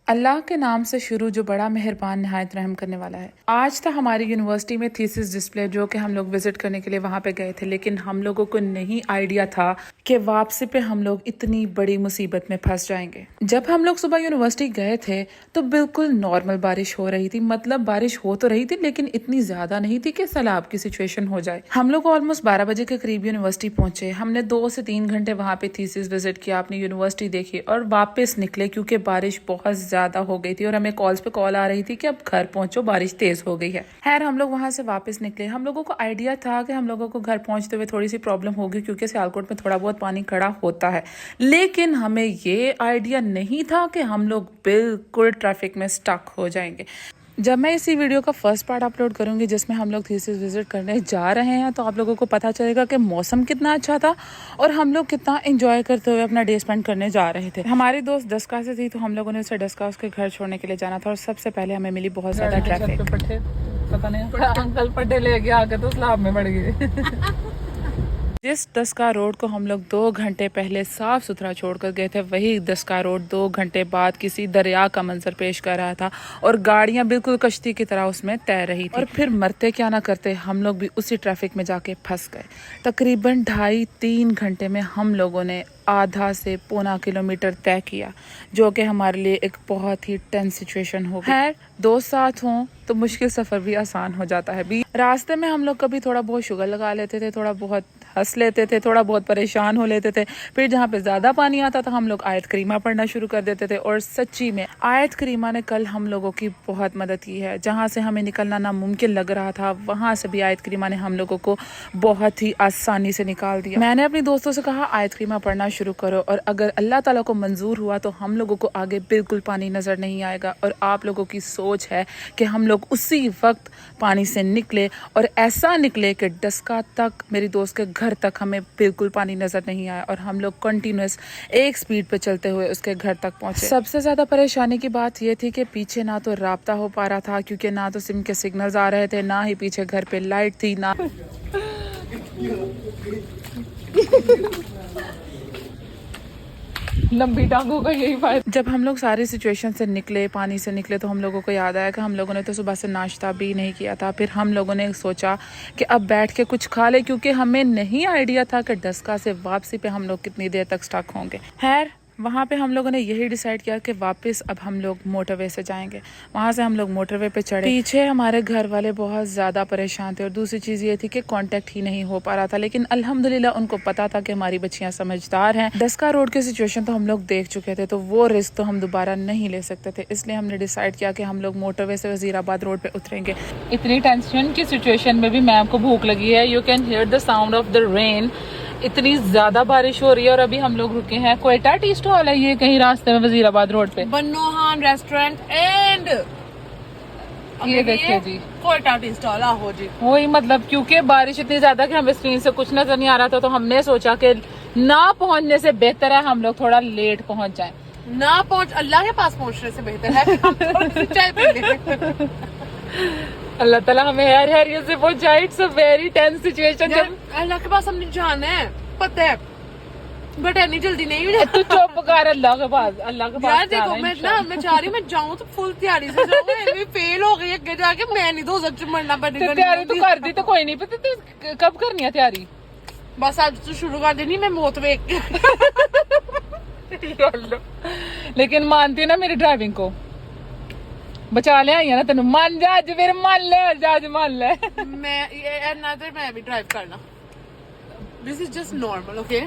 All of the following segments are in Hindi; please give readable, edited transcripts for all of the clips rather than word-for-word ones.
अल्लाह के नाम से शुरू जो बड़ा मेहरबान नहायत रहम करने वाला है। आज था हमारी यूनिवर्सिटी में थीसिस डिस्प्ले जो कि हम लोग विजिट करने के लिए वहाँ पे गए थे, लेकिन हम लोगों को नहीं आइडिया था कि वापसी पे हम लोग इतनी बड़ी मुसीबत में फंस जाएंगे। जब हम लोग सुबह यूनिवर्सिटी गए थे तो बिल्कुल नॉर्मल बारिश हो रही थी, मतलब बारिश हो तो रही थी लेकिन इतनी ज्यादा नहीं थी कि सैलाब की सिचुएशन हो जाए। हम लोग ऑलमोस्ट 12 बजे के करीब यूनिवर्सिटी पहुंचे। हमने 2 से 3 घंटे वहाँ पे थीसिस विजिट किया, अपनी यूनिवर्सिटी देखी और वापस निकले क्योंकि बारिश बहुत ज्यादा हो गई थी और हमें कॉल्स पे कॉल आ रही थी कि अब घर पहुंचो, बारिश तेज हो गई है। खैर हम लोग वहां से वापस निकले। हम लोगों को आइडिया था कि हम लोगों को घर पहुंचते हुए थोड़ी सी प्रॉब्लम होगी क्योंकि सियालकोट में थोड़ा बहुत पानी खड़ा होता है, लेकिन हमें ये आइडिया नहीं था कि हम लोग बिल्कुल ट्रैफिक में स्टक हो जाएंगे। जब मैं इसी वीडियो का फर्स्ट पार्ट अपलोड करूंगी जिसमें हम लोग थीसिस विजिट करने जा रहे हैं, तो आप लोगों को पता चलेगा कि मौसम कितना अच्छा था और हम लोग कितना एंजॉय करते हुए अपना डे स्पेंड करने जा रहे थे। हमारी दोस्त डस्का से थी तो हम लोगों ने उसे डस्का उसके घर छोड़ने के लिए जाना था और सबसे पहले हमें मिली बहुत ज्यादा ट्रैफिक। पता नहीं अंकल पट्टे लेके आके तो स्लैब में पड़ गए। जिस दस्का रोड को हम लोग 2 घंटे पहले साफ सुथरा छोड़कर गए थे, वही दस्का रोड 2 घंटे बाद किसी दरिया का मंजर पेश कर रहा था और गाड़ियां बिल्कुल कश्ती की तरह उसमें तैर रही थी। और फिर मरते क्या ना करते हम लोग भी उसी ट्रैफिक में जाके फंस गए। तकरीबन 2.5-3 घंटे में हम लोगों ने आधा से पौना किलोमीटर तय किया, जो कि हमारे लिए एक बहुत ही टेंस सिचुएशन हो गई। खैर दोस्त साथ हों तो मुश्किल सफर भी आसान हो जाता है। रास्ते में हम लोग कभी थोड़ा बहुत शुगर लगा लेते थे, थोड़ा बहुत हंस लेते थे, थोड़ा बहुत परेशान हो लेते थे। फिर जहाँ पे ज्यादा पानी आता था हम लोग आयत करीमा पढ़ना शुरू कर देते थे और सच्ची में आयत करीमा ने कल हम लोगों की बहुत मदद की है। जहाँ से हमें निकलना नामुमकिन लग रहा था वहां से भी आयत करीमा ने हम लोगों को बहुत ही आसानी से निकाल दिया। मैंने अपनी दोस्तों से कहा आयत करीमा पढ़ना शुरू करो और अगर अल्लाह ताला को मंजूर हुआ तो हम लोगों को आगे बिल्कुल पानी नजर नहीं आएगा। और आप लोगों की सोच है कि हम लोग उसी वक्त पानी से निकले और ऐसा निकले कि डस्का तक, मेरी दोस्त के घर तक हमें बिल्कुल पानी नजर नहीं आया और हम लोग कंटिन्यूअस एक स्पीड पे चलते हुए उसके घर तक पहुंचे। सबसे ज्यादा परेशानी की बात यह थी कि पीछे ना तो राब्ता हो पा रहा था क्योंकि ना तो सिम के सिग्नल्स आ रहे थे, ना ही पीछे घर पे लाइट थी, ना लंबी टांगों का यही फायदा। जब हम लोग सारी सिचुएशन से निकले, पानी से निकले, तो हम लोगों को याद आया कि हम लोगों ने तो सुबह से नाश्ता भी नहीं किया था। फिर हम लोगों ने सोचा कि अब बैठ के कुछ खा ले क्योंकि हमें नहीं आइडिया था कि डस्का से वापसी पे हम लोग कितनी देर तक स्टक होंगे। खैर वहाँ पे हम लोगों ने यही डिसाइड किया कि वापस अब हम लोग मोटरवे से जाएंगे। वहाँ से हम लोग मोटरवे पे चढ़े। पीछे हमारे घर वाले बहुत ज़्यादा परेशान थे और दूसरी चीज़ ये थी कि कांटेक्ट ही नहीं हो पा रहा था, लेकिन अल्हम्दुलिल्लाह उनको पता था कि हमारी बच्चियाँ समझदार हैं। डस्का रोड की सिचुएशन तो हम लोग देख चुके थे, तो वो रिस्क तो हम दोबारा नहीं ले सकते थे, इसलिए हमने डिसाइड किया कि हम लोग मोटरवे से वजीराबाद रोड पे उतरेंगे। इतनी टेंशन की सिचुएशन में भी मैम को भूख लगी है। You can hear the sound of the rain. इतनी ज्यादा बारिश हो रही है और अभी हम लोग रुके हैं। क्वेटा टी स्टॉल है ये कहीं रास्ते में वजीराबाद रोड पे, बन्नोहान रेस्टोरेंट एंड ये देखिए जी क्वेटा टी स्टॉल। आहो जी, वही मतलब क्योंकि बारिश इतनी ज्यादा कि हमें स्क्रीन से कुछ नजर नहीं आ रहा था, तो हमने सोचा कि ना पहुंचने से बेहतर है हम लोग थोड़ा लेट पहुंच जाएं। ना पहुंच अल्लाह के पास पहुंचने से बेहतर है कि हम थोड़ी सी चाय पी लें। अल्लाह ताला हमें हर हैरियत से पहुंचाए। It's a very tense situation. जब अल्लाह के पास हमने जाना है पता है, बट इतनी जल्दी नहीं भी। तू चुप कर, अल्लाह के पास, अल्लाह के पास यार देखो मैं चाह रही हूँ मैं जाऊँ तो फुल तैयारी से जाऊँ। फेल हो गई आगे जाके, मैं नहीं दो सच मरना पड़ेगा। तैयारी तो कर दी तो कोई नहीं, पता तू कब करनी है तैयारी? बस आज तो शुरू कर देनी मैं मौत वेख के। लेकिन मानती है ना मेरी ड्राइविंग को? बचा ले आई है ना तेन, मान जा अज, फिर मान ले आज, मान ले। मैं भी ड्राइव करना। This is just normal okay.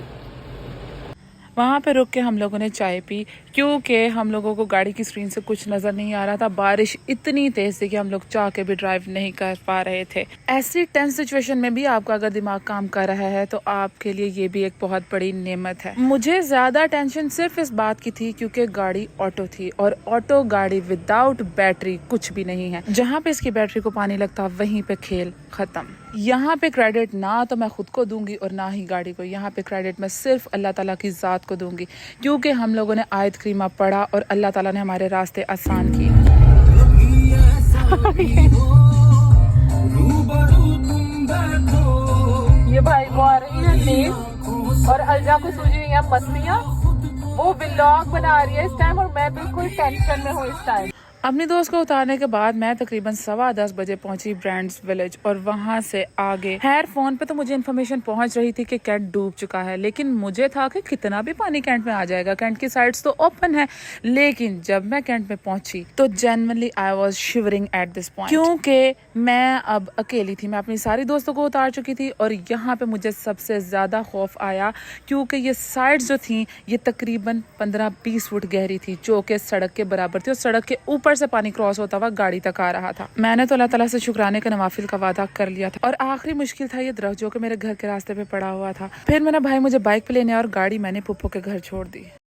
वहाँ पे रुक के हम लोगों ने चाय पी क्योंकि हम लोगों को गाड़ी की स्क्रीन से कुछ नजर नहीं आ रहा था। बारिश इतनी तेज थी कि हम लोग चाह के भी ड्राइव नहीं कर पा रहे थे। ऐसी टेंस सिचुएशन में भी आपका अगर दिमाग काम कर रहा है तो आपके लिए ये भी एक बहुत बड़ी नेमत है। मुझे ज्यादा टेंशन सिर्फ इस बात की थी क्योंकि गाड़ी ऑटो थी और ऑटो गाड़ी विदाउट बैटरी कुछ भी नहीं है। जहाँ पे इसकी बैटरी को पानी लगता वहीं पे खेल खत्म। यहाँ पे क्रेडिट ना तो मैं खुद को दूंगी और ना ही गाड़ी को। यहाँ पे क्रेडिट मैं सिर्फ अल्लाह ताला की जात को दूंगी क्योंकि हम लोगों ने आयत करीमा पढ़ा और अल्लाह ताला ने हमारे रास्ते आसान किए। ये भाई को आ रही है नींद और अल्जा को सूझी हुई है मस्तियाँ वो व्लॉग बना रही है इस टाइम और मैं बिल्कुल टेंशन में हूँ इस टाइम। अपनी दोस्त को उतारने के बाद मैं तकरीबन 10:15 बजे पहुंची ब्रांड्स विलेज और वहां से आगे खैर फोन पे तो मुझे इन्फॉर्मेशन पहुंच रही थी कि कैंट डूब चुका है, लेकिन मुझे था कि कितना भी पानी कैंट में आ जाएगा, कैंट की साइड्स तो ओपन है। लेकिन जब मैं कैंट में पहुंची तो genuinely I was shivering at this point, क्योंकि मैं अब अकेली थी। मैं अपनी सारी दोस्तों को उतार चुकी थी और यहाँ पे मुझे सबसे ज्यादा खौफ आया क्योंकि ये साइड्स जो थी ये तकरीबन 15-20 फुट गहरी थी, जो कि सड़क के बराबर थी और सड़क के ऊपर से पानी क्रॉस होता हुआ गाड़ी तक आ रहा था। मैंने तो अल्लाह ताला से शुक्राने का नवाफिल का वादा कर लिया था। और आखिरी मुश्किल था ये दरख्त जो कि मेरे घर के रास्ते पे पड़ा हुआ था। फिर मेरा भाई मुझे बाइक पे लेने और गाड़ी मैंने पुप्पो के घर छोड़ दी।